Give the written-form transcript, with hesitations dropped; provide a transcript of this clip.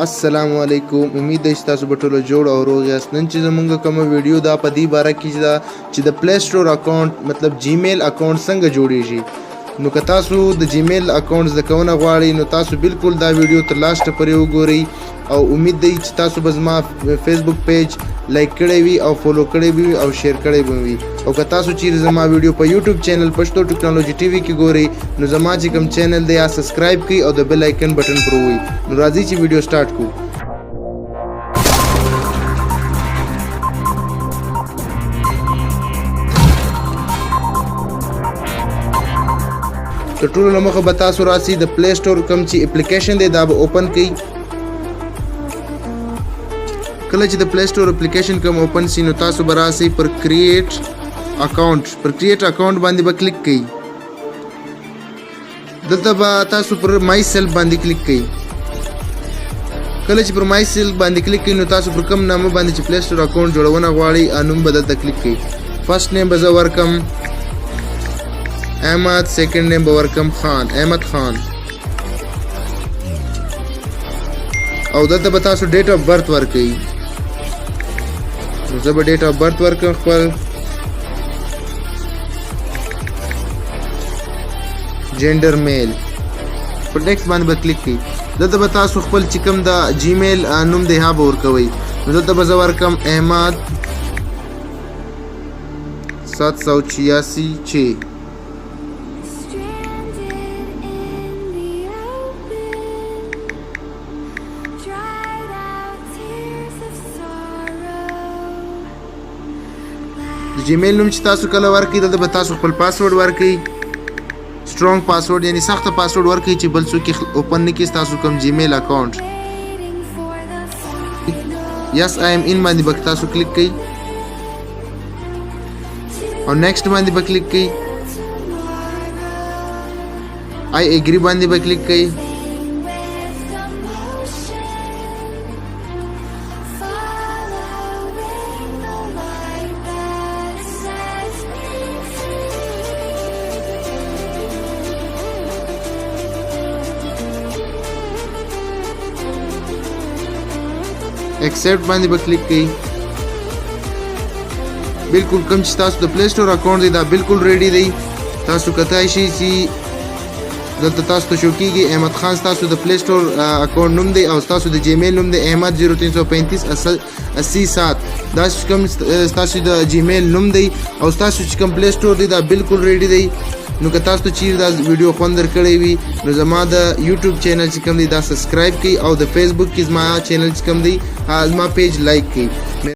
السلام علیکم. امید ده چې تاسو به ټول جوړ او روغ یاست. نن چې زمونږ کومه ویډیو دا په دې باره کې دا چې د پلی سټور اکاونټ مطلب جیمیل اکاونټ څنګه جوړیږي. نو که تاسو د جیمیل اکاونټ زده کونه غواړئ نو تاسو بالکل دا ویډیو تر لاسته پورې وګورئ او امید دی چې تاسو به زما فیسبوک پیج لایک کړی وي او فالو کړی وي او شیر کړی به وي. او که تاسو چیرې زما ویډیو په یوټیوب چینل پښتو ټکنالوژي ټي وي کې ګورئ نو زما چې کوم چینل دی یا سبسکرایب کړئ او د بیل آیکن بټن پر ووهئ. نو راځئ چې ویډیو سٹارټ کړو. تر ټولو له مخه به تاسو راسئ د پلی سټور کوم چې اپلیکیشن دی دا به اوپن کړئ. کله چې د پلی سټور اپلیکیشن کوم اوپن شي نو تاسو به راسئ پر کریټ اکاونټ باندې به کلیک کړئ. دلته به تاسو پر مای سیلف باندې کلیک کړئ. کله چې پر مای سیلف باندې کلیک کړئ نو تاسو پر کوم نامه باندې چې پلی سټور اکاونټ جوړونه غواړئ نوم به دلته کلیک کړئ. فرست نیم به زه ورکم احمد، سیکنډ نیم به ورکم خان، احمد خان. او دلته به تاسو ډیټ اف برث ورکئ. نو زه به ډیټ اف برث ورکم خپل، جینډر میل. پر نیکسټ باندې به کلیک کړئ. دلته به تاسو خپل چې کوم د جیمیل نوم دی هغه به ورکوئ. نو دلته به زه ورکم احمد 786 جیمیل نوم چې تاسو کله ورکړئ دلته به تاسو خپل پاسورډ ورکړئ، سټرونګ پاسورډ یعنی سخته پاسورډ ورکړئ چې بل څوک اوپن نه کړي تاسو کوم جیمیل اکاونټ. یس آی ایم ان باندې به تاسو کلیک کړئ او نیکسټ باندې به کلیک کړئ. آی ایګری باندې به کلیک کړئ. ایکسپټ باندې به کلیک کړئ. بالکل کوم چې تاسو د پلی سټور اکاونټ دی دا بالکل ریډي دی. تاسو کتای شئ چې دلته تاسو ته شو کېږي احمد خان تاسو د پلی سټور اکاونټ نوم دی او تاسو د جیمیل نوم دی احمد 03358087. دا کوم تاسو د جیمیل نوم دی او تاسو چې کوم پلی سټور دی دا بالکل ریډي دی. نو که تاسو چیرې دا ویډیو خوند درکړی وي نو زما د یوټیوب چینل چې کوم دی دا سبسکرایب کړئ او د فیسبوک کې زما چینل چې کوم دی زما پیج لایک کړئ.